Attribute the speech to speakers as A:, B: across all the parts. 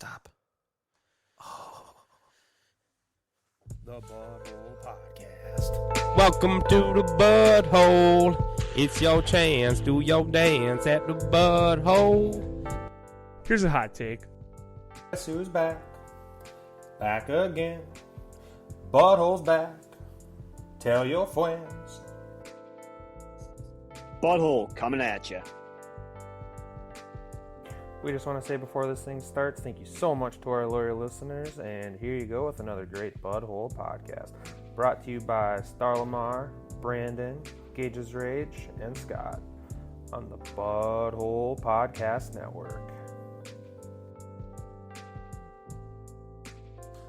A: Stop.
B: The Budhole Podcast. Welcome to the Budhole. It's your chance. Do your dance at the Budhole.
C: Here's a hot take.
D: Guess who's back? Back again. Budhole's back. Tell your friends.
A: Budhole coming at you.
D: We just want to say before this thing starts, thank you so much to our loyal listeners, and here you go with another great Budhole podcast, brought to you by Star Lamar, Brandon, Gage's Rage, and Scott on the Budhole Podcast Network.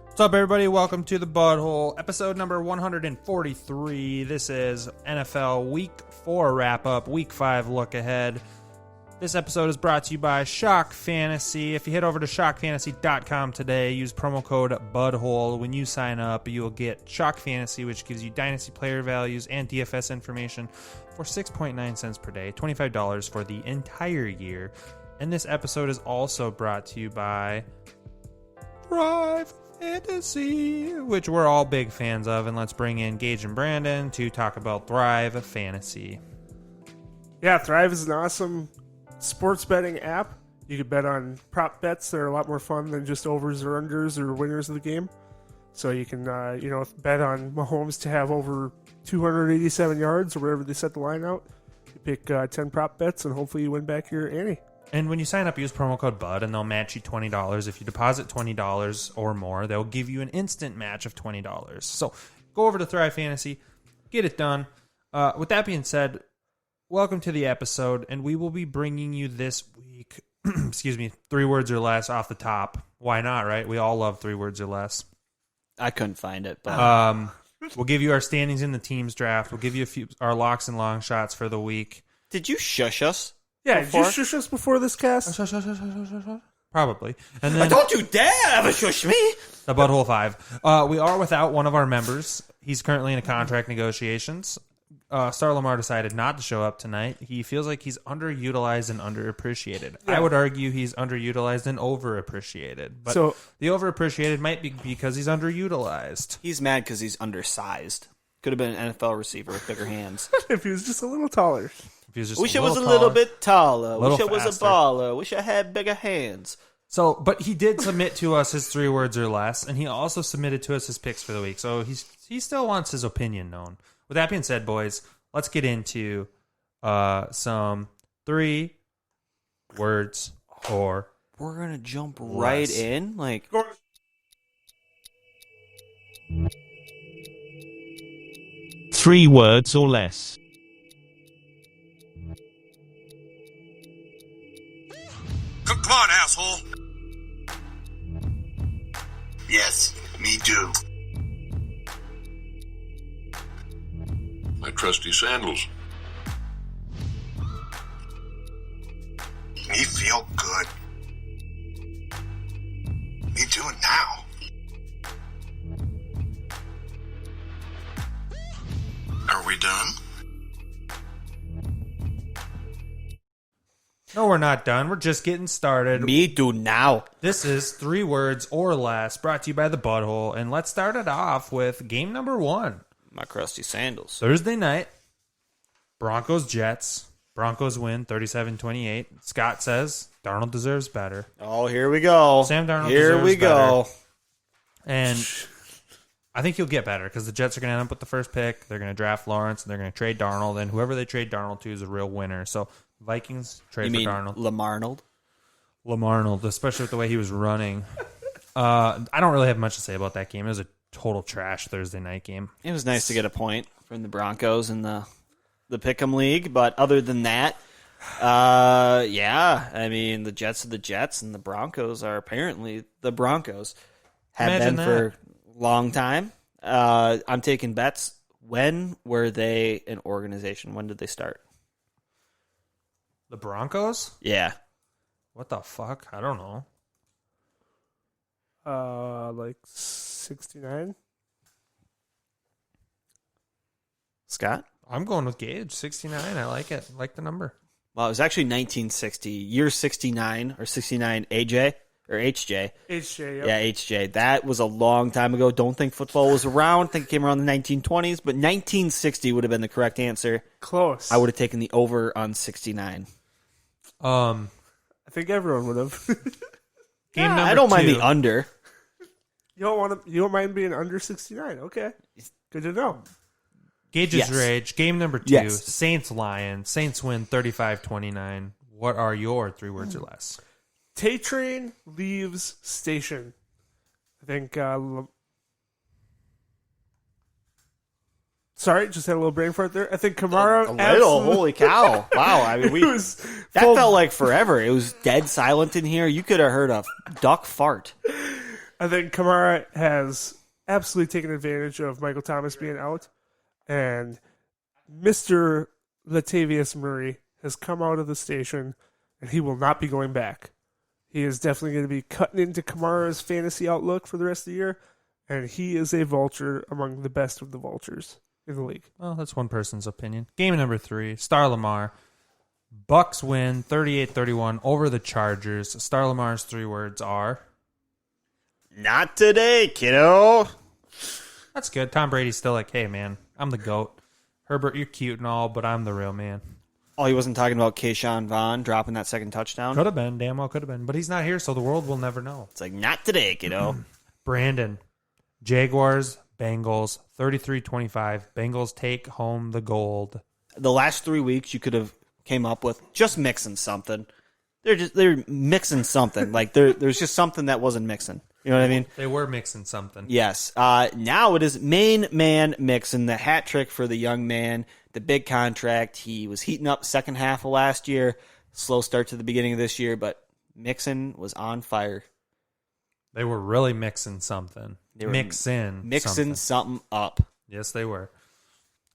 E: What's up, everybody? Welcome to the Budhole, episode number 143. This is NFL Week 4 wrap-up, Week 5 look ahead. This episode is brought to you by Shock Fantasy. If you head over to shockfantasy.com today, use promo code BUDHOLE. When you sign up, you will get Shock Fantasy, which gives you dynasty player values and DFS information for 6.9 cents per day, $25 for the entire year. And this episode is also brought to you by Thrive Fantasy, which we're all big fans of. And let's bring in Gage and Brandon to talk about Thrive Fantasy.
C: Yeah, Thrive is an awesome sports betting app. You can bet on prop bets that are a lot more fun than just overs or unders or winners of the game. So you can, bet on Mahomes to have over 287 yards or wherever they set the line out. You pick 10 prop bets and hopefully you win back your ante.
E: And when you sign up, use promo code BUD, and they'll match you $20. If you deposit $20 or more, they'll give you an instant match of $20. So go over to Thrive Fantasy, get it done. With that being said, welcome to the episode, and we will be bringing you this week, 3 words or less off the top. Why not, right? We all love 3 words or less.
A: I couldn't find it, but
E: We'll give you our standings in the teams draft. We'll give you our locks and long shots for the week.
A: did you shush us?
C: Yeah,
A: Before?
C: did you shush us before this cast?
E: Probably. And then
A: Don't you dare ever shush me!
E: the Budhole 5. We are without one of our members. He's currently in a contract negotiations. Star Lamar decided not to show up tonight. He feels like he's underutilized and underappreciated.
C: Yeah.
E: I would argue he's underutilized and overappreciated. But
C: So-
E: the overappreciated might be because he's underutilized.
A: He's mad because he's undersized. Could have been an NFL receiver with bigger hands.
C: If he was just a little taller.
E: If he was just
A: Wish
E: a
A: it was a
E: little
A: little
E: taller.
A: bit taller.
E: Little
A: Wish it was a
E: faster.
A: baller. Wish I had bigger hands.
E: So, but he did submit to us his 3 words or less, and he also submitted to us his picks for the week. So he still wants his opinion known. With that being said, boys, let's get into some 3 words or
A: We're going to jump right
E: Less.
A: in. Like,
F: 3 words or less.
G: Come on, asshole. Yes, me too.
H: My trusty sandals.
G: Me feel good. Me do it now. Are we done?
E: No, we're not done. We're just getting started.
A: me do now.
E: This is 3 words or less, brought to you by the Budhole. And let's start it off with game number 1.
A: My crusty sandals.
E: Thursday night, Broncos-Jets. Broncos win 37-28. Scott says Darnold deserves better.
A: Oh, here we go.
E: Sam Darnold
A: Here
E: deserves
A: we go.
E: better. And I think he'll get better because the Jets are going to end up with the first pick. They're going to draft Lawrence, and they're going to trade Darnold. And whoever they trade Darnold to is a real winner. So Vikings trade
A: You
E: for
A: mean
E: Darnold.
A: Lamarnold?
E: Lamarnold, especially with the way he was running. I don't really have much to say about that game. It was a total trash Thursday night game.
A: It was nice to get a point from the Broncos in the Pick'em League, but other than that, yeah, I mean, the Jets are the Jets, and the Broncos are apparently the Broncos. Have
E: Imagine
A: been for a long time. I'm taking bets. When were they an organization? When did they start?
E: The Broncos?
A: Yeah.
E: What the fuck? I don't know.
C: Like 69.
A: Scott?
E: I'm going with Gage. 69. I like it. I like the number.
A: Well, it was actually 1960. Year 69 or 69 AJ Or HJ.
C: HJ, yep.
A: Yeah, HJ. That was a long time ago. Don't think football was around. I think it came around the 1920s, but 1960 would have been the correct answer.
C: Close.
A: I would have taken the over on 69.
C: I think everyone would have.
E: Game number
A: I don't mind
E: 2.
A: the under.
C: You don't mind being under 69. Okay. Good to know.
E: Gage's
A: Yes.
E: Rage. Game number 2.
A: Yes.
E: Saints Lions. Saints win 35-29. What are your 3 words or less?
C: Tay train leaves station. I think. Sorry, just had a little brain fart there. I think Kamara.
A: A little. Holy cow. Wow. I mean, that
C: full-
A: felt like forever. It was dead silent in here. You could have heard a duck fart.
C: I think Kamara has absolutely taken advantage of Michael Thomas being out, and Mr. Latavius Murray has come out of the station, and he will not be going back. He is definitely going to be cutting into Kamara's fantasy outlook for the rest of the year, and he is a vulture among the best of the vultures in the league.
E: Well, that's one person's opinion. Game number 3. Star Lamar. Bucks win 38-31 over the Chargers. Star Lamar's 3 words are...
A: Not today, kiddo.
E: That's good. Tom Brady's still like, hey, man, I'm the GOAT. Herbert, you're cute and all, but I'm the real man.
A: Oh, he wasn't talking about Keyshawn Vaughn dropping that second touchdown?
E: Could have been. Damn well could have been. But he's not here, so the world will never know.
A: It's like, not today, kiddo.
E: Brandon. Jaguars, Bengals, 33-25. Bengals take home the gold.
A: The last 3 weeks, you could have came up with just mixing something. They're mixing something. Like, there's just something that wasn't mixing. You know what I mean?
E: They were mixing something.
A: Yes. Now it is main man mixing, the hat trick for the young man, the big contract. He was heating up second half of last year, slow start to the beginning of this year, but Mixon was on fire.
E: They were really mixing something.
A: They were
E: Mixing
A: something up.
E: Yes, they were.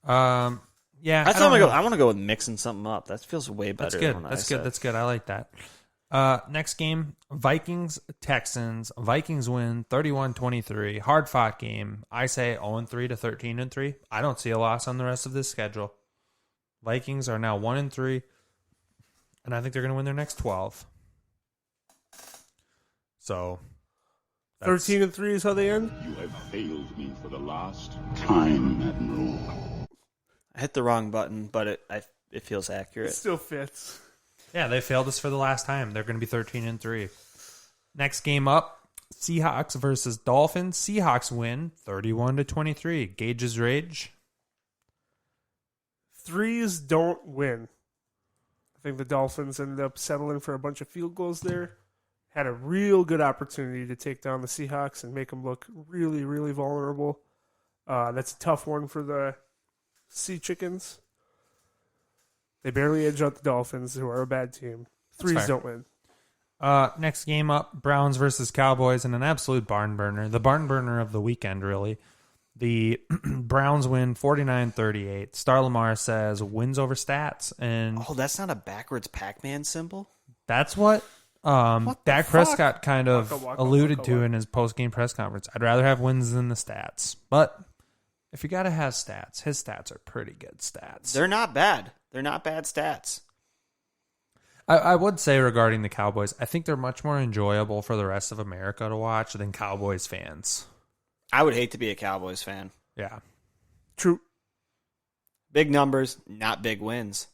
E: Yeah,
A: That's what I want to go with mixing something up. That feels way better.
E: That's good.
A: Than what
E: That's
A: I
E: good.
A: said.
E: That's good. I like that. Next game, Vikings, Texans. Vikings win 31-23. Hard fought game. I say 0-3 to 13-3. I don't see a loss on the rest of this schedule. Vikings are now 1-3, and I think they're going to win their next 12. So
C: 13-3 is how they end.
I: You have failed me for the last time, Admiral.
A: I hit the wrong button, but it feels
C: It
A: accurate.
C: still fits.
E: Yeah, they failed us for the last time. They're going to be 13-3. Next game up, Seahawks versus Dolphins. Seahawks win 31-23. Gage's Rage.
C: Threes don't win. I think the Dolphins ended up settling for a bunch of field goals there. Had a real good opportunity to take down the Seahawks and make them look really, really vulnerable. That's a tough one for the Sea Chickens. They barely edge out the Dolphins, who are a bad team. Threes don't win.
E: Next game up, Browns versus Cowboys, and an absolute barn burner. The barn burner of the weekend, really. The Browns win 49-38. Star Lamar says wins over stats. And
A: That's not a backwards Pac-Man symbol?
E: that's what
A: the
E: Dak
A: fuck?
E: Prescott kind of
C: Waka,
E: alluded
C: waka,
E: to
C: waka.
E: in his post-game press conference. I'd rather have wins than the stats. But if you got to have stats, his stats are pretty good stats.
A: They're not bad. They're not bad stats.
E: I would say regarding the Cowboys, I think they're much more enjoyable for the rest of America to watch than Cowboys fans.
A: I would hate to be a Cowboys fan.
E: Yeah.
C: True.
A: Big numbers, not big wins.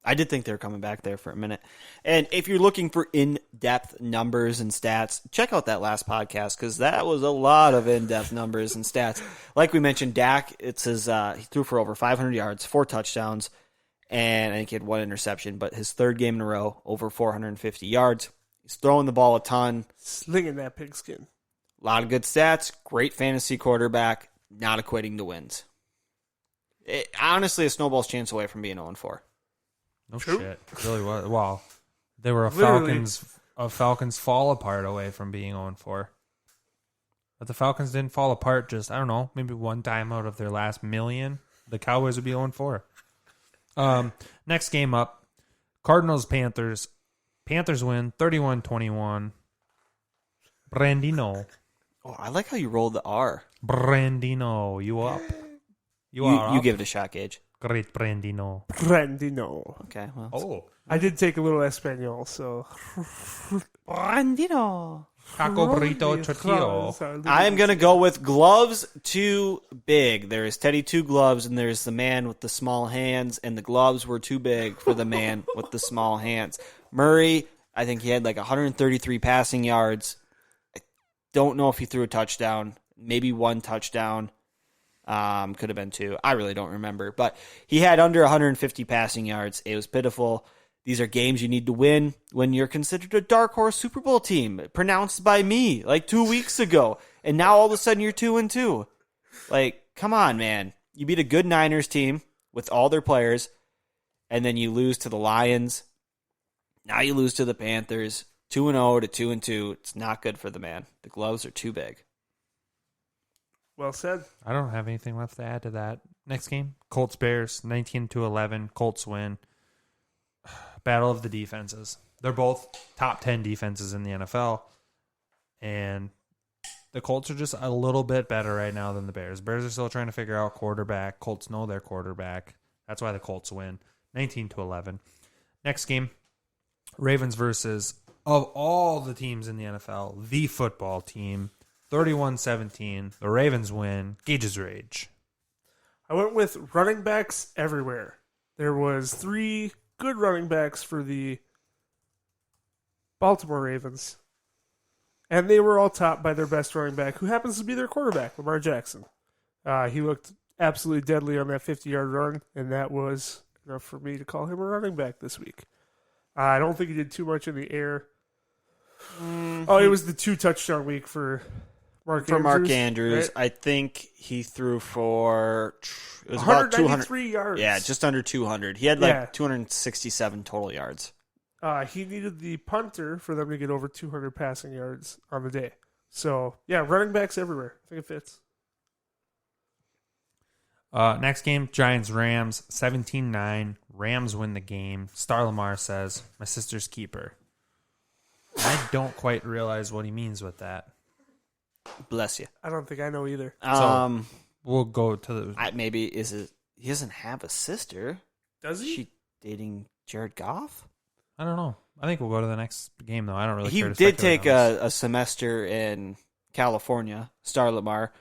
A: I did think they were coming back there for a minute. And if you're looking for in-depth numbers and stats, check out that last podcast because that was a lot of in-depth numbers and stats. Like we mentioned, Dak, it's his he threw for over 500 yards, 4 touchdowns, and I think he had 1 interception, but his third game in a row, over 450 yards. He's throwing the ball a ton.
C: Slinging that pigskin.
A: A lot of good stats, great fantasy quarterback, not equating to wins. Honestly, a snowball's chance away from being 0-4.
E: No
C: True.
E: shit. It really was. Well, they were
C: Literally.
E: a Falcons fall apart away from being 0-4. But the Falcons didn't fall apart just, I don't know, maybe one time out of their last million. The Cowboys would be 0-4. Next game up, Cardinals, Panthers. Panthers win 31-21. Brandino.
A: Oh, I like how you rolled the R.
E: Brandino, you up. You are
A: You
E: up.
A: give it a shot, Gage.
E: Great Brandino.
C: Brandino.
A: Okay, well.
E: Oh,
C: I did take a little Espanol, so.
A: Brandino.
E: Taco burrito tortillo.
A: I am going to go with gloves too big. There is Teddy Two Gloves, and there's the man with the small hands, and the gloves were too big for the man with the small hands. Murray, I think he had like 133 passing yards. I don't know if he threw a touchdown. Maybe one touchdown. Could have been two. I really don't remember. But he had under 150 passing yards. It was pitiful. These are games you need to win when you're considered a dark horse Super Bowl team, pronounced by me like 2 weeks ago. And now all of a sudden you're 2-2. Like, come on, man. You beat a good Niners team with all their players, and then you lose to the Lions. Now you lose to the Panthers. 2-0 to 2-2. It's not good for the man. The gloves are too big.
C: Well said.
E: I don't have anything left to add to that. Next game, Colts Bears, 19-11. Colts win. Battle of the defenses. They're both top 10 defenses in the NFL. And the Colts are just a little bit better right now than the Bears. Bears are still trying to figure out quarterback. Colts know their quarterback. That's why the Colts win. 19-11. Next game, Ravens versus, of all the teams in the NFL, the football team. 31-17. The Ravens win. Gage's rage.
C: I went with running backs everywhere. There was 3 good running backs for the Baltimore Ravens. And they were all topped by their best running back, who happens to be their quarterback, Lamar Jackson. He looked absolutely deadly on that 50-yard run, and that was enough for me to call him a running back this week. I don't think he did too much in the air. It was the 2-touchdown week for Mark
A: Andrews.
C: Right?
A: I think he threw for it was about 200
C: yards.
A: Yeah, just under 200. He had 267 total yards.
C: He needed the punter for them to get over 200 passing yards on the day. So, yeah, running backs everywhere. I think it fits.
E: Next game, Giants-Rams, 17-9. Rams win the game. Star Lamar says, my sister's keeper. I don't quite realize what he means with that.
A: Bless you.
C: I don't think I know either.
E: So we'll go to the...
A: Maybe he doesn't have a sister.
C: Does he?
A: Is she dating Jared Goff?
E: I don't know. I think we'll go to the next game, though. I don't really
A: He
E: care to
A: did
E: speculate
A: take
E: on this.
A: a semester in California, Star Lamar.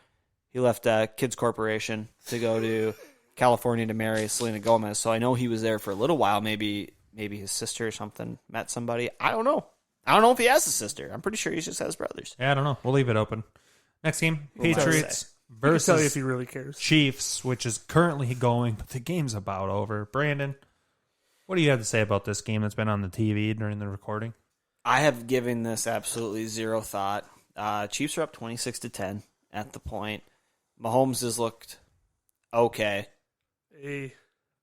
A: He left Kids Corporation to go to California to marry Selena Gomez. So I know he was there for a little while. Maybe his sister or something met somebody. I don't know. I don't know if he has a sister. I'm pretty sure he just has brothers.
E: Yeah, I don't know. We'll leave it open. Next game, Patriots
C: He can tell you if
E: versus
C: he really cares.
E: Chiefs, which is currently going, but the game's about over. Brandon, what do you have to say about this game that's been on the TV during the recording?
A: I have given this absolutely zero thought. Chiefs are up 26-10 at the point. Mahomes has looked okay.
C: Hey.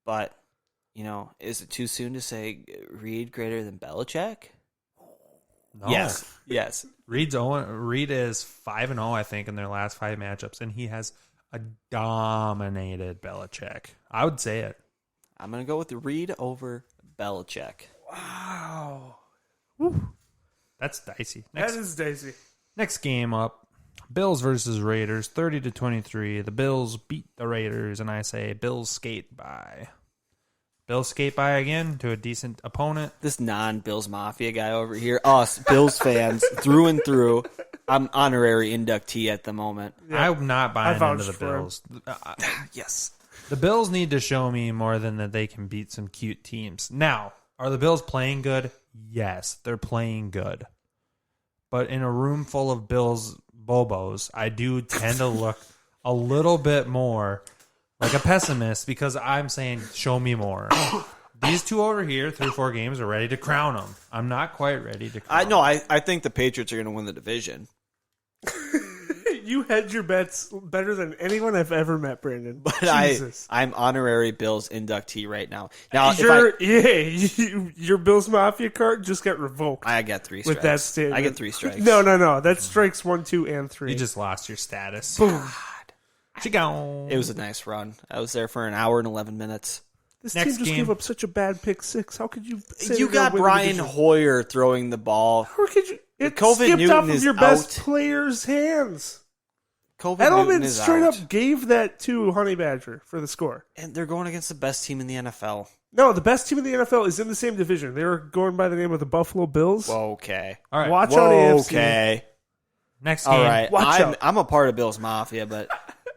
A: But, is it too soon to say Reed greater than Belichick?
E: No.
A: Yes.
E: Reed is 5-0, I think, in their last 5 matchups, and he has a dominated Belichick. I would say it.
A: I'm going to go with the Reed over Belichick.
C: Wow.
E: That's dicey.
C: That is dicey.
E: Next game up, Bills versus Raiders, 30-23. The Bills beat the Raiders, and I say Bills skate by. Bills skate by again to a decent opponent.
A: This non-Bills Mafia guy over here, us, Bills fans, through and through. I'm honorary inductee at the moment.
E: Yeah. I'm not buying into the
C: for him.
E: Bills.
A: Yes.
E: The Bills need to show me more than that they can beat some cute teams. Now, are the Bills playing good? Yes, they're playing good. But in a room full of Bills Bobos, I do tend to look a little bit more like a pessimist because I'm saying, show me more. These two over here, 3 or 4 games, are ready to crown them. I'm not quite ready to crown them.
A: I think the Patriots are going to win the division.
C: You hedge your bets better than anyone I've ever met, Brandon.
A: But
C: Jesus.
A: I'm honorary Bills inductee right now. Now,
C: your Bills Mafia card just got revoked.
A: I get 3 strikes.
C: With that statement.
A: I get 3 strikes.
C: No. That's strikes 1, 2, and 3.
E: You just lost your status.
C: Boom.
E: It
A: was a nice run. I was there for an hour and 11 minutes.
C: This
E: Next
C: team just
E: game.
C: gave up such a bad pick 6. How could you say
A: You
C: they're
A: got
C: gonna win the
A: Brian
C: division?
A: Hoyer throwing the ball.
C: How could you? It
A: COVID
C: skipped
A: Newton
C: off of
A: is
C: your best
A: out.
C: player's hands.
A: COVID Newton
C: Edelman
A: is
C: straight
A: out.
C: up gave that to Honey Badger for the score.
A: And they're going against the best team in the NFL.
C: No, the best team in the NFL is in the same division. They were going by the name of the Buffalo Bills.
A: Okay.
E: All right.
C: Watch out, AFC.
A: Okay.
E: Next game.
A: All right.
C: Watch out.
A: I'm a part of Bills Mafia, but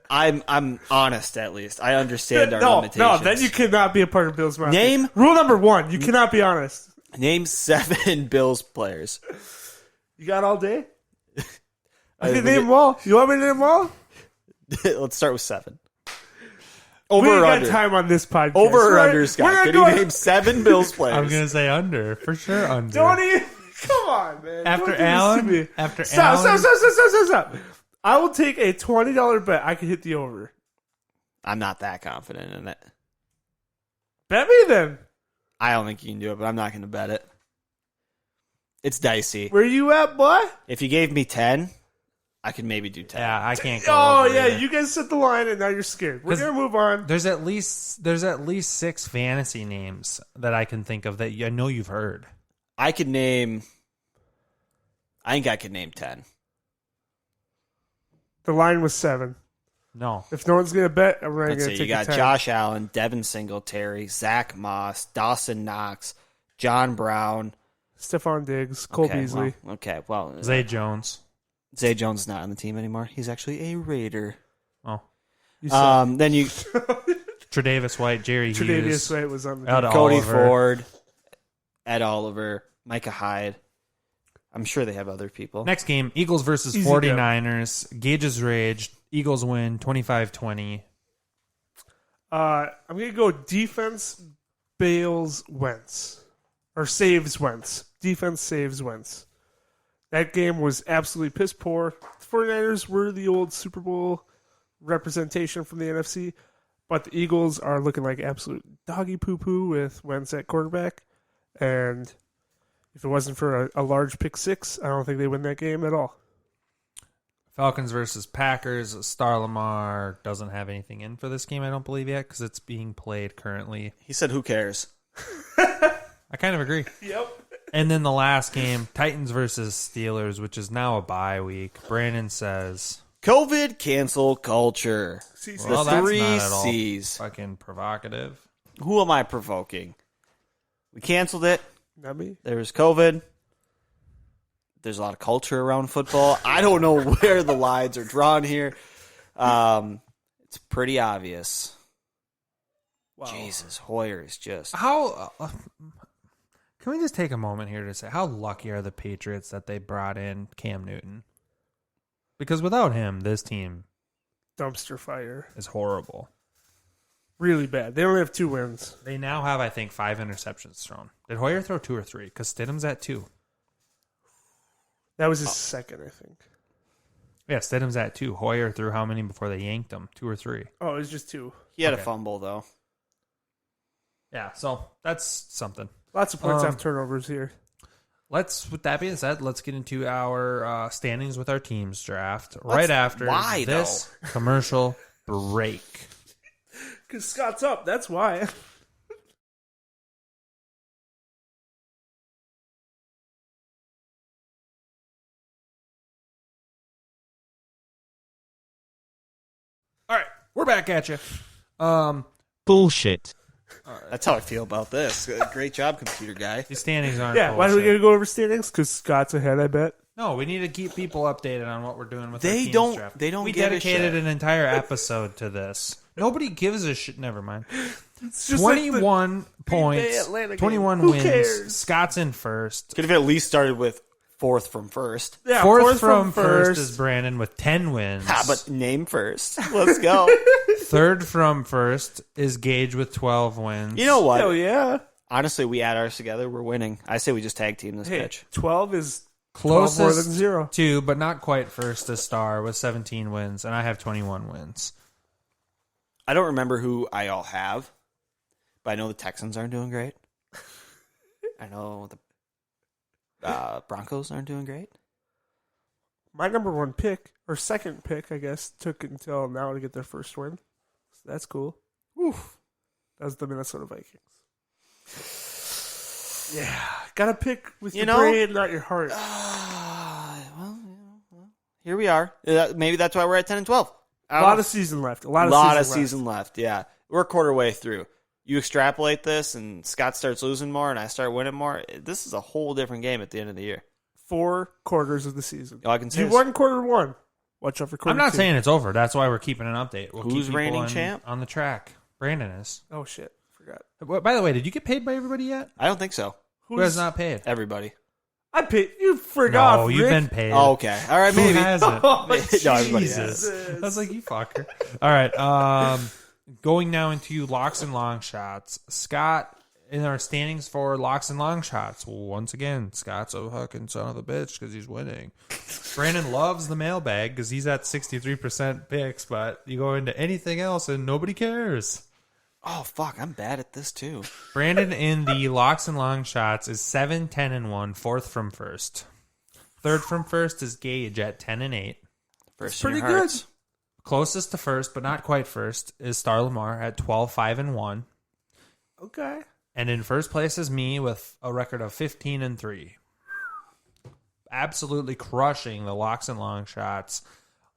A: I'm honest at least. I understand our
C: No,
A: limitations.
C: then you cannot be a part of Bills Mafia.
A: Name-
C: Rule number 1, you cannot be honest.
A: Name 7 Bills players.
C: You got all day? I
A: We
C: can name them all. You want me to name them all?
A: Let's start with 7.
C: We
A: Over
C: ain't
A: or
C: got
A: under?
C: time on this podcast.
A: Over or
C: We're-
A: under,
C: we're
A: Scott?
C: not
A: Can you
C: going-
A: name 7 Bills players?
E: I'm going to say under. For sure under.
C: Don't even. Come on, man.
E: After
C: Don't do this to
E: Allen?
C: me.
E: After
C: Stop,
E: Allen?
C: stop. I will take a $20 bet. I can hit the over.
A: I'm not that confident in it.
C: Bet me then.
A: I don't think you can do it, but I'm not going to bet it. It's dicey.
C: Where you at, boy?
A: If you gave me 10, I could maybe do 10.
E: Yeah, I can't go
C: Oh,
E: over
C: yeah.
E: either.
C: You guys set the line, and now you're scared. We're
E: 'Cause
C: going to move on.
E: There's at least 6 fantasy names that I can think of that I know you've heard.
A: I think I could name 10.
C: The line was 7.
E: No.
C: If no one's going to bet, I'm going
A: Let's
C: to
A: see.
C: take
A: You got
C: a 10.
A: Josh Allen, Devin Singletary, Zach Moss, Dawson Knox, John Brown.
C: Stephon Diggs, Cole Beasley.
A: Well,
E: Zay Jones.
A: Zay Jones is not on the team anymore. He's actually a Raider.
E: Oh.
A: Then you
E: Tre'Davious White, Jerry Hughes.
C: Tre'Davious White was on the
E: Ed
C: team.
A: Cody
E: Oliver.
A: Ford, Ed Oliver, Micah Hyde. I'm sure they have other people.
E: Next game, Eagles versus
C: Easy
E: 49ers. Gage's Rage. Eagles win 25-20.
C: I'm going to go defense bails Wentz. Or saves Wentz. Defense saves Wentz. That game was absolutely piss poor. The 49ers were the old Super Bowl representation from the NFC, but the Eagles are looking like absolute doggy poo-poo with Wentz at quarterback. And if it wasn't for a large pick six, I don't think they win that game at all.
E: Falcons versus Packers. Star Lamar doesn't have anything in for this game, I don't believe yet, because it's being played currently.
A: He said, "Who cares?"
E: I kind of agree.
C: Yep.
E: And then the last game, Titans versus Steelers, which is now a bye week. Brandon says,
A: COVID cancel culture.
E: well,
A: the
E: that's
A: 3
E: not at all
A: C's.
E: fucking provocative.
A: Who am I provoking? We canceled it.
C: Not me.
A: There was COVID. There's a lot of culture around football. I don't know where the lines are drawn here. It's pretty obvious.
C: Wow.
A: Jesus, Hoyer is just...
E: How can we just take a moment here to say how lucky are the Patriots that they brought in Cam Newton? Because without him, this team
C: Dumpster fire.
E: is horrible.
C: Really bad. They only have 2 wins.
E: They now have, I think, 5 interceptions thrown. Did Hoyer throw 2 or 3? Because Stidham's at 2.
C: That was his second, I think.
E: Yeah, Stidham's at 2. Hoyer threw how many before they yanked him? 2 or 3.
C: Oh, it was just 2.
A: He had
E: Okay.
A: a fumble, though.
E: Yeah, so that's something.
C: Lots of points off turnovers here.
E: With that being said, let's get into our standings with our teams draft right after
A: why,
E: this commercial break.
C: Because Scott's up. That's why.
E: All right, we're back at you.
F: Bullshit.
A: That's how I feel about this. Great job, computer guy.
E: These standings aren't.
C: Yeah, why do we
E: bullshit.
C: gotta go over standings? Because Scott's ahead, I bet.
E: No, we need to keep people updated on what we're doing with our
A: They
E: teams
A: don't-
E: draft.
A: they don't
E: We
A: give a
E: dedicated
A: shit.
E: an entire episode to this. Nobody gives a shit. Never mind.
C: It's just like the
E: 21
C: Bay
E: points.
C: Atlanta game.
E: 21
C: Who
E: wins.
C: cares?
E: Scott's in first.
A: Could have at least started with 4th from first.
C: Yeah,
E: Fourth from first is Brandon with 10 wins.
A: But name first. Let's go.
E: Third from first is Gage with 12 wins.
A: You know what?
C: Hell yeah.
A: Honestly, we add ours together. We're winning. I say we just tag team this
C: Hey,
A: bitch.
C: 12 is 12 more than
E: Closest
C: 0.
E: to, but not quite first is Star with 17 wins, and I have 21 wins.
A: I don't remember who I all have, but I know the Texans aren't doing great. I know the Broncos aren't doing great.
C: My number 1 pick, or second pick, I guess, took until now to get their first win. So that's cool. Oof. That was the Minnesota Vikings. Yeah. Gotta pick with your brain, not your heart.
A: Here we are. Maybe that's why we're at 10 and 12.
C: A lot of season left. A lot of
A: season left. Yeah, we're a quarter way through. you extrapolate this and Scott starts losing more and I start winning more, this is a whole different game at the end of the year.
C: 4 quarters of the season.
A: All I can say
C: You
A: is,
C: won quarter 1. Watch out for quarter
E: I'm not
C: 2.
E: saying it's over. That's why we're keeping an update. We'll
A: Who's
E: keep
A: reigning champ?
E: on the track? Brandon is.
C: Oh, shit. Forgot.
E: By the way, did you get paid by everybody yet?
A: I don't think so.
E: Who has not paid?
A: Everybody.
C: I paid. You forgot.
E: No, you've
C: Rick.
E: been paid.
A: Oh, okay. All right, maybe.
E: Who hasn't?
A: No, everybody has.
E: Jesus. I was like, you fucker. All right. Going now into locks and long shots. Scott, in our standings for locks and long shots, once again, Scott's a fucking son of a bitch because he's winning. Brandon loves the mailbag because he's at 63% picks, but you go into anything else and nobody cares.
A: Oh, fuck. I'm bad at this, too.
E: Brandon in the locks and long shots is 7-10-1, fourth from first. Third from first is Gage at 10-8.
A: First
C: Pretty
A: in your hearts.
C: good.
E: Closest to first, but not quite first, is Star Lamar at 12-5-1.
C: Okay.
E: And in first place is me with a record of 15-3. Absolutely crushing the locks and long shots.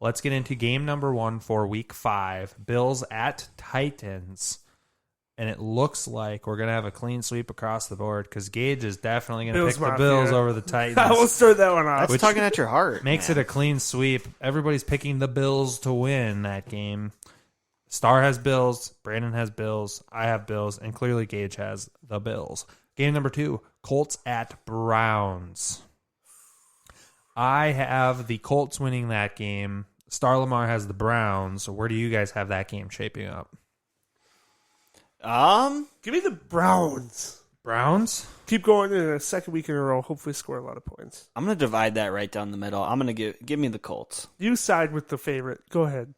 E: Let's get into game number 1 for week 5. Bills at Titans. And it looks like we're going to have a clean sweep across the board because Gage is definitely going to
C: Bills
E: pick the
C: Mafia.
E: Bills over the Titans.
C: I will start that one off.
A: That's tugging at your heart.
E: Makes
A: man.
E: it a clean sweep. Everybody's picking the Bills to win that game. Star has Bills, Brandon has Bills, I have Bills, and clearly Gage has the Bills. Game number 2, Colts at Browns. I have the Colts winning that game. Star Lamar has the Browns. Where do you guys have that game shaping up?
C: Give me the Browns.
E: Browns?
C: Keep going in a second week in a row. Hopefully score a lot of points.
A: I'm going to divide that right down the middle. I'm going to give me the Colts.
C: You side with the favorite. Go ahead.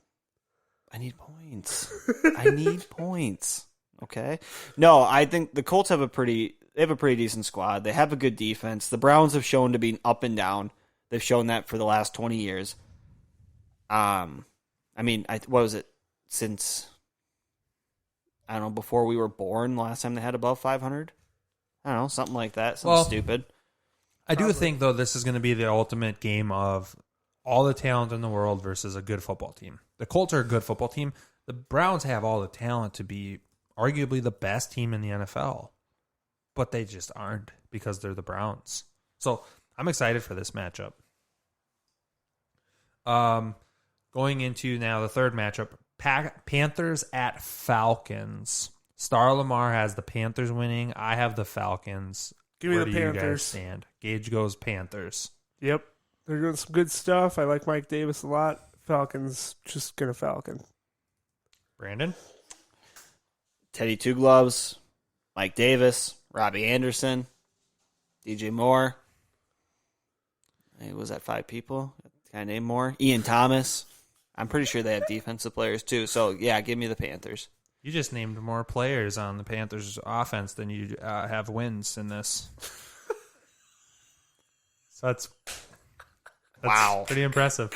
A: I need points. I need points. Okay. No, I think the Colts have a pretty decent squad. They have a good defense. The Browns have shown to be up and down. They've shown that for the last 20 years. I mean, what was it since? I don't know, before we were born, the last time they had above 500? I don't know, something like that. Something stupid.
E: I do think, though, this is going to be the ultimate game of all the talent in the world versus a good football team. The Colts are a good football team. The Browns have all the talent to be arguably the best team in the NFL, but they just aren't because they're the Browns. So I'm excited for this matchup. Going into now the third matchup, Panthers at Falcons. Star Lamar has the Panthers winning. I have the Falcons.
C: Give me
E: Where
C: the
E: do you
C: Panthers.
E: guys stand? Gage goes Panthers.
C: Yep. They're doing some good stuff. I like Mike Davis a lot. Falcons just going to Falcon.
E: Brandon?
A: Teddy Two Gloves, Mike Davis, Robbie Anderson, DJ Moore. Hey, was that 5 people? Can I name more? Ian Thomas. I'm pretty sure they have defensive players too. So, yeah, give me the Panthers.
E: You just named more players on the Panthers offense than you have wins in this. So that's
A: Wow.
E: pretty impressive.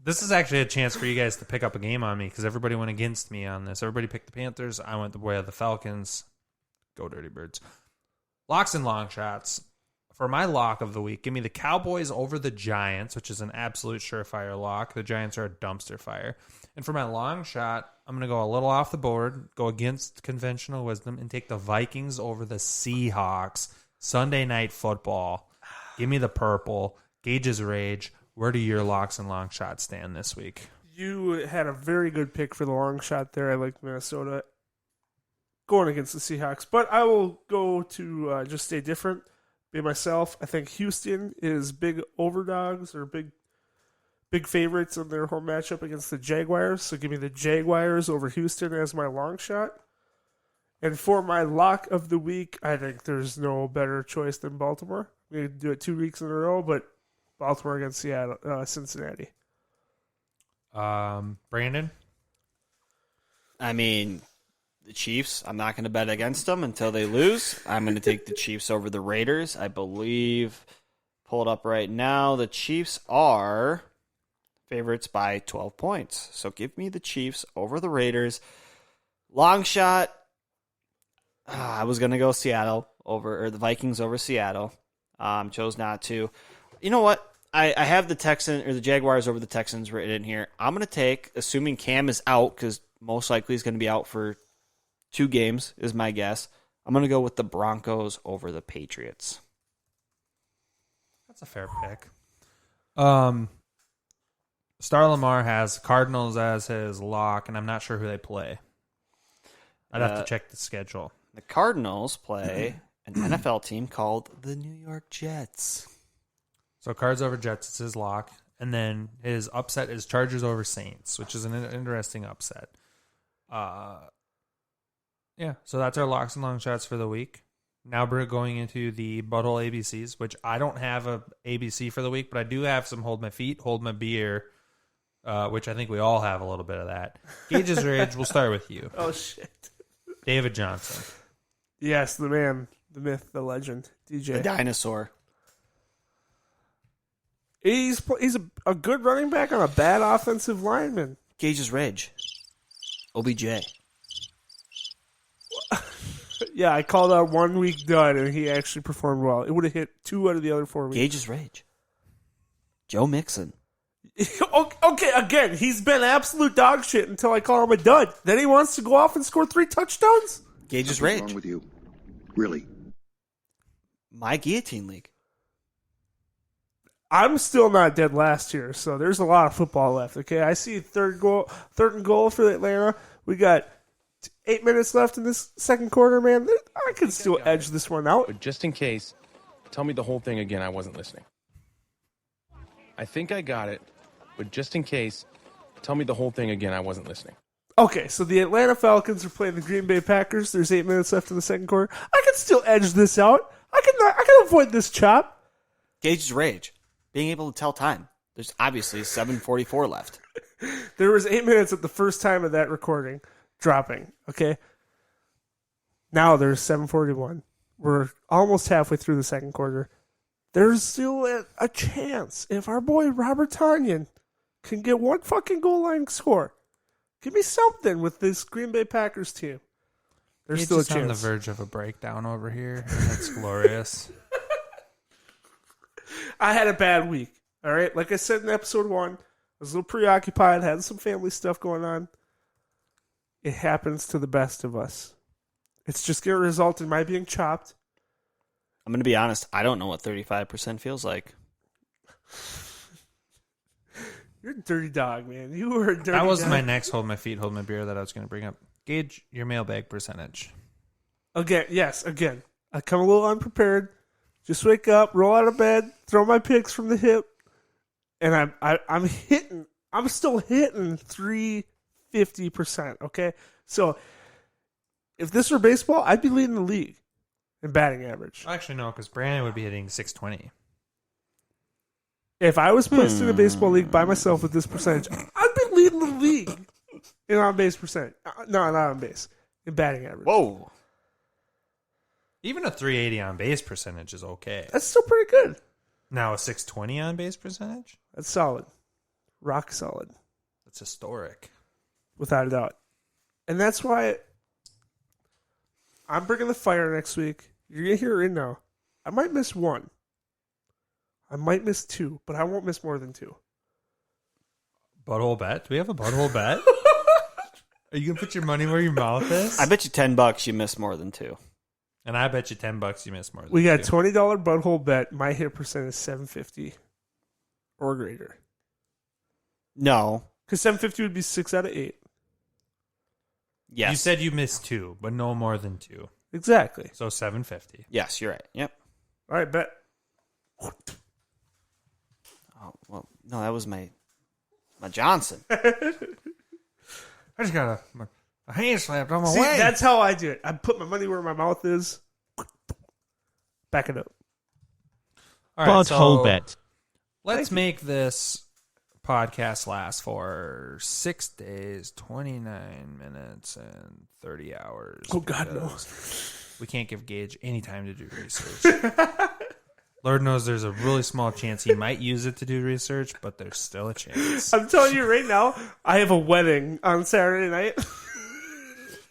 E: This is actually a chance for you guys to pick up a game on me because everybody went against me on this. Everybody picked the Panthers. I went the way of the Falcons. Go Dirty Birds. Locks and long shots. For my lock of the week, give me the Cowboys over the Giants, which is an absolute surefire lock. The Giants are a dumpster fire. And for my long shot, I'm going to go a little off the board, go against conventional wisdom, and take the Vikings over the Seahawks. Sunday Night Football. Give me the purple. Gage's Rage. Where do your locks and long shots stand this week?
C: You had a very good pick for the long shot there. I like Minnesota going against the Seahawks. But I will go to just stay different. Be myself. I think Houston is big overdogs or big favorites in their home matchup against the Jaguars. So give me the Jaguars over Houston as my long shot. And for my lock of the week, I think there's no better choice than Baltimore. We can do it 2 weeks in a row, but Baltimore against Cincinnati.
E: Brandon?
A: I mean, the Chiefs, I'm not going to bet against them until they lose. I'm going to take the Chiefs over the Raiders. I believe, pull it up right now, the Chiefs are favorites by 12 points. So give me the Chiefs over the Raiders. Long shot, I was going to go Seattle or the Vikings over Seattle. Chose not to. You know what? I have the Jaguars over the Texans written in here. I'm going to take, assuming Cam is out, because most likely he's going to be out for 2 games is my guess. I'm going to go with the Broncos over the Patriots.
E: That's a fair pick. Star Lamar has Cardinals as his lock, and I'm not sure who they play. I'd have to check the schedule.
A: The Cardinals play an NFL team called the New York Jets.
E: So Cards over Jets is his lock. And then his upset is Chargers over Saints, which is an interesting upset. Yeah, so that's our locks and long shots for the week. Now we're going into the Budhole ABCs, which I don't have a ABC for the week, but I do have some Hold My Feet, Hold My Beer, which I think we all have a little bit of that. Gage's Rage, we'll start with you.
C: Oh, shit.
E: David Johnson.
C: Yes, the man, the myth, the legend, DJ.
A: The dinosaur.
C: He's a good running back on a bad offensive lineman.
A: Gage's Rage. OBJ.
C: Yeah, I called out 1 week dud, and he actually performed well. It would have hit 2 out of the other 4 weeks.
A: Gage's Rage. Joe Mixon.
C: Okay, again, he's been absolute dog shit until I call him a dud. Then he wants to go off and score 3 touchdowns?
A: Gage's
I: What's
A: Rage.
I: wrong with you? Really?
A: My Guillotine League.
C: I'm still not dead last here, so there's a lot of football left. Okay, I see third and goal for Atlanta. We got 8 minutes left in this second quarter, man. I can still edge this one out.
B: But just in case, tell me the whole thing again. I wasn't listening. I think I got it, but just in case, tell me the whole thing again. I wasn't listening.
C: Okay, so the Atlanta Falcons are playing the Green Bay Packers. There's 8 minutes left in the second quarter. I can still edge this out. I can avoid this chop.
A: Gage's Rage. Being able to tell time. There's obviously 7:44 left.
C: There was 8 minutes at the first time of that recording dropping, okay? Now there's 7:41. We're almost halfway through the second quarter. There's still a chance if our boy Robert Tonyan can get one fucking goal line score. Give me something with this Green Bay Packers team. There's
E: He's
C: still a
E: just on the
C: chance.
E: verge of a breakdown over here. That's glorious.
C: I had a bad week, all right? Like I said in episode 1, I was a little preoccupied, had some family stuff going on. It happens to the best of us. It's just going to result in my being chopped.
A: I'm going to be honest. I don't know what 35% feels like.
C: You're a dirty dog, man. You were a dirty
E: That was
C: dog.
E: my next Hold My Feet, Hold My Beer that I was going to bring up. Gage, your mailbag percentage.
C: Again. I come a little unprepared. Just wake up, roll out of bed, throw my picks from the hip, and I'm still hitting 350%, okay? So if this were baseball, I'd be leading the league in batting average.
E: Actually, no, because Brandon would be hitting 620.
C: If I was placed in a baseball league by myself with this percentage, I'd be leading the league in on-base percentage. No, not on base. In batting average.
A: Whoa.
E: Even a 380 on base percentage is okay.
C: That's still pretty good.
E: Now a 620 on base percentage?
C: That's solid. Rock solid.
E: That's historic.
C: Without a doubt. And that's why I'm bringing the fire next week. You're going to hear it now. I might miss 1. I might miss 2, but I won't miss more than 2.
E: Butthole bet? Do we have a butthole bet? Are you going to put your money where your mouth is?
A: I bet you $10 you miss more than 2.
E: And I bet you $10 you miss more than
C: We got
E: two.
C: $20 butthole bet. My hit percent is 750 or greater.
A: No.
C: Because 750 would be 6 out of 8.
A: Yes.
E: You said you missed 2, but no more than 2.
C: Exactly.
E: So 750.
A: Yes, you're right. Yep.
C: All right, bet.
A: Oh, well, no, that was my Johnson.
E: I just got a hand slapped on my
C: See,
E: way.
C: that's how I do it. I put my money where my mouth is. Back it up.
E: All right,
F: Budhole bet.
E: Let's make this podcast last for 6 days, 29 minutes, and 30 hours.
C: Oh, God, no.
E: because We can't give Gage any time to do research. Lord knows there's a really small chance he might use it to do research, but there's still a chance.
C: I'm telling you right now, I have a wedding on Saturday night.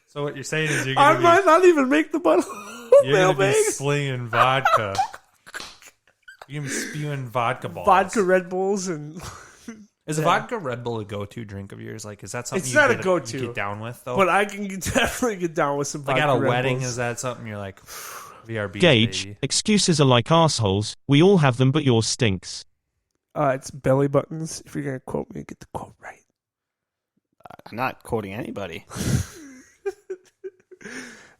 E: So what you're saying is
C: I might not even make the butthole
E: you're going to be
C: mailbag.
E: slinging vodka. You're going to be spewing vodka balls.
C: Vodka Red Bulls and
E: Is vodka Red Bull a go-to drink of yours? Like, is that something
C: It's
E: you
C: not a
E: get,
C: go-to,
E: you get down with, though?
C: but I can definitely get down with some
E: like
C: vodka
E: at a
C: Red
E: wedding,
C: Bulls.
E: is that something you're like, VRB,
F: Gage,
E: baby?
F: excuses are like assholes. We all have them, but yours stinks.
C: It's belly buttons. If you're going to quote me, get the quote right.
A: I'm not quoting anybody.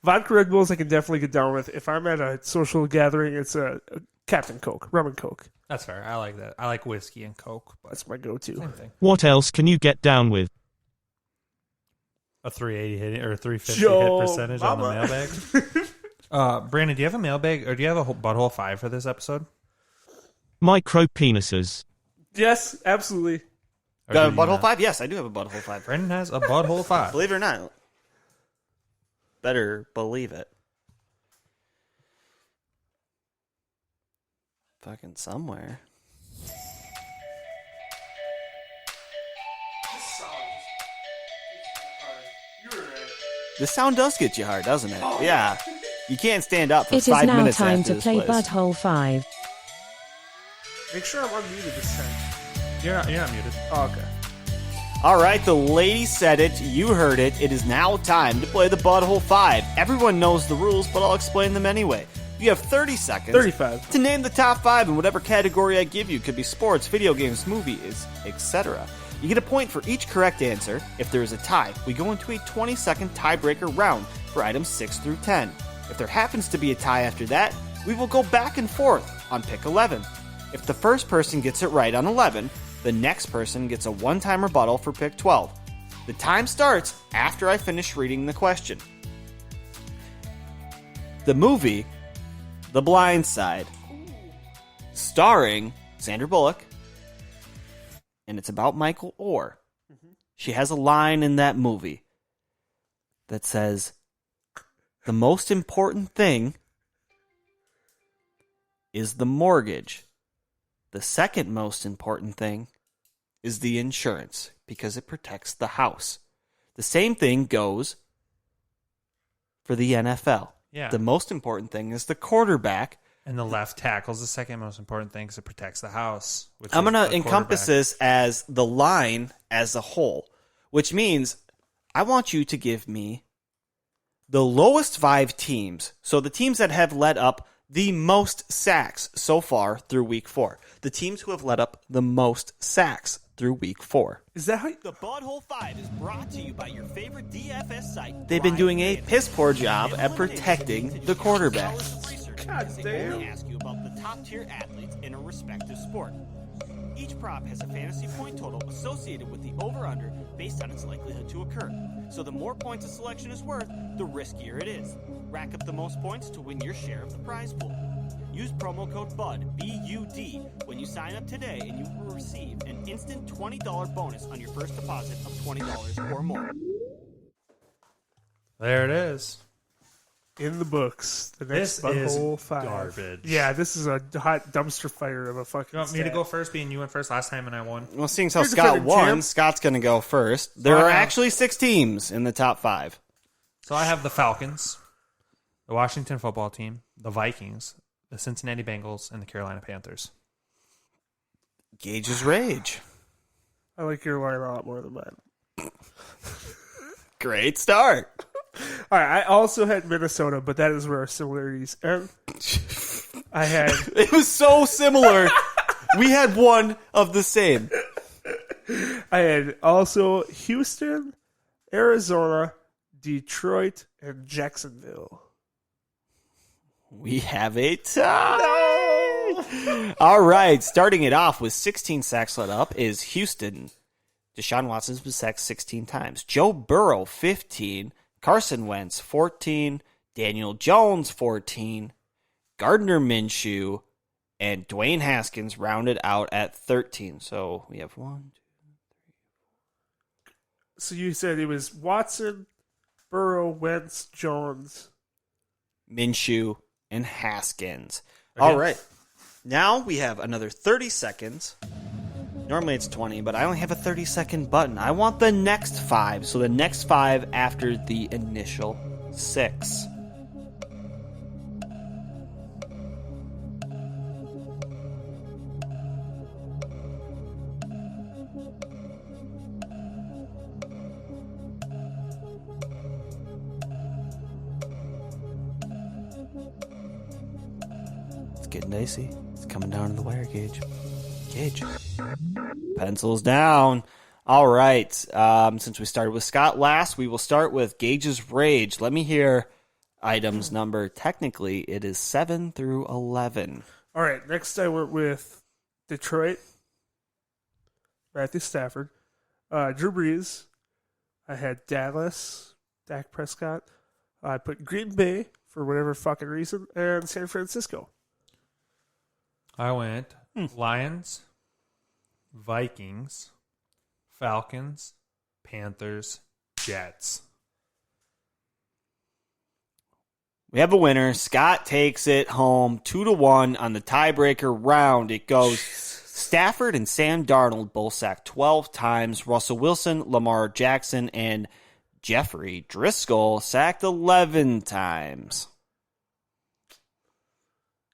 C: Vodka Red Bulls I can definitely get down with. If I'm at a social gathering, it's a Captain Coke, rum and Coke.
E: That's fair. I like that. I like whiskey and Coke, but
C: That's my go-to.
E: same thing.
F: What else can you get down with?
E: A 380 hit or 350
C: Joe
E: hit percentage on the
C: Mama.
E: mailbag. Brandon, do you have a mailbag or do you have a butthole 5 for this episode?
F: Micro penises.
C: Yes, absolutely.
E: Or
A: Got a
E: do you
A: butthole
E: not?
A: 5? Yes, I do have a butthole 5.
E: Brandon has a butthole 5.
A: Believe it or not. Better believe it. Fucking somewhere. This sound does get you hard, doesn't it? Yeah. You can't stand up for
J: It is
A: 5
J: now
A: minutes
J: time
A: after
J: to
A: this
J: play
A: plays.
J: Budhole 5.
C: Make sure I'm unmuted this time.
E: You're not muted.
C: Oh, okay.
A: All right, the lady said it. You heard it. It is now time to play the Budhole 5. Everyone knows the rules, but I'll explain them anyway. You have 30 seconds
C: 35.
A: to name the top 5 in whatever category I give you. Could be sports, video games, movies, etc. You get a point for each correct answer. If there is a tie, we go into a 20-second tiebreaker round for items 6 through 10. If there happens to be a tie after that, we will go back and forth on pick 11. If the first person gets it right on 11, the next person gets a one-time rebuttal for pick 12. The time starts after I finish reading the question. The movie The Blind Side, starring Sandra Bullock, and it's about Michael Orr. She has a line in that movie that says, "The most important thing is the mortgage. The second most important thing is the insurance because it protects the house." The same thing goes for the NFL.
E: Yeah.
A: The most important thing is the quarterback.
E: And the left tackle's the second most important thing because it protects the house. Which
A: I'm
E: is
A: going to
E: the
A: encompass
E: quarterback.
A: this as the line as a whole, which means I want you to give me the lowest 5 teams. So the teams that have led up the most sacks so far through week 4. The teams who have led up the most sacks through week 4.
C: Is that how you...
A: The Budhole 5 is brought to you by your favorite DFS site. They've been doing a piss poor job at protecting the quarterback.
C: God damn.
A: Only ask you about the top tier athletes in a respective sport. Each prop has a fantasy point total associated with the over-under based on its likelihood to occur. So the more points a selection is worth, the riskier it is. Rack up the most points to win your share of the prize pool. Use promo code BUD, B-U-D, when you sign up today and you will receive an instant $20 bonus on your first deposit of $20 or more.
E: There it is.
C: In the books. The next
E: This is
C: Budhole 5.
E: garbage.
C: Yeah, this is a hot dumpster fire of a fucking
E: You want me to
C: stat.
E: go first, being you went first last time and I won?
A: Well, seeing as how
C: You're
A: Scott
C: defending
A: won,
C: champ.
A: Scott's going to go first. There are actually 6 teams in the top 5.
E: So I have the Falcons, the Washington football team, the Vikings, the Cincinnati Bengals, and the Carolina Panthers.
A: Gage's Rage.
C: I like your line a lot more than mine.
A: Great start.
C: All right, I also had Minnesota, but that is where our similarities end. I had...
A: It was so similar. We had one of the same.
C: I had also Houston, Arizona, Detroit, and Jacksonville.
A: We have a tie. All right, starting it off with 16 sacks let up is Houston. Deshaun Watson's been sacked 16 times. Joe Burrow, 15. Carson Wentz, 14. Daniel Jones, 14. Gardner Minshew, and Dwayne Haskins rounded out at 13. So we have 1, 2.
C: So you said it was Watson, Burrow, Wentz, Jones.
A: Minshew, and Haskins.
E: Okay.
A: All right. Now we have another 30 seconds. Normally it's 20, but I only have a 30-second button. I want the next 5, so the next 5 after the initial 6. getting dicey. It's coming down to the wire, Gage. Gage. Pencils down. All right. Since we started with Scott last, we will start with Gage's Rage. Let me hear items number. Technically, it is 7 through 11.
C: All right. Next, I went with Detroit, Matthew Stafford, Drew Brees. I had Dallas, Dak Prescott. I put Green Bay for whatever fucking reason, and San Francisco.
E: I went Lions, Vikings, Falcons, Panthers, Jets.
A: We have a winner. Scott takes it home 2-1 on the tiebreaker round. It goes Stafford and Sam Darnold both sacked 12 times. Russell Wilson, Lamar Jackson, and Jeffrey Driscoll sacked 11 times.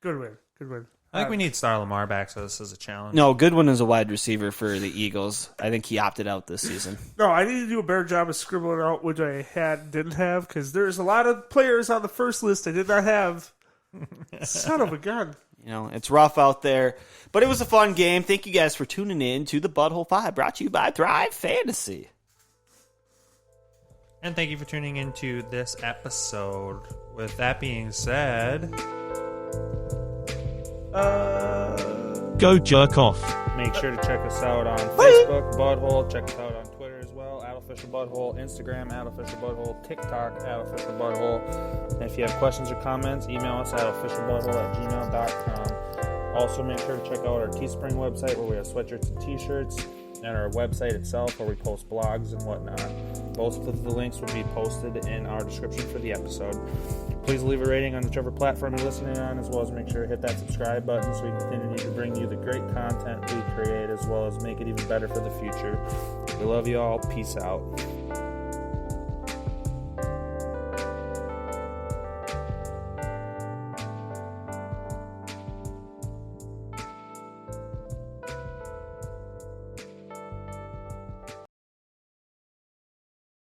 C: Good win. Good win.
E: I think we need Star Lamar back, so this is a challenge.
A: No, Goodwin is a wide receiver for the Eagles. I think he opted out this season.
C: No, I need to do a better job of scribbling out which I didn't have, because there's a lot of players on the first list I did not have. Son of a gun.
A: You know, it's rough out there, but it was a fun game. Thank you guys for tuning in to the Budhole 5, brought to you by Thrive Fantasy.
E: And thank you for tuning into this episode. With that being said...
F: Go jerk off.
D: Make sure to check us out on Facebook, Budhole. Check us out on Twitter as well, @OfficialBudhole. Instagram, @OfficialBudhole. TikTok, @OfficialBudhole. And if you have questions or comments, email us at officialbudhole@gmail.com. Also, make sure to check out our Teespring website where we have sweatshirts and t-shirts, and our website itself where we post blogs and whatnot. Both of the links will be posted in our description for the episode. Please leave a rating on whichever platform you're listening on, as well as make sure to hit that subscribe button so we continue to bring you the great content we create, as well as make it even better for the future. We love you all. Peace out.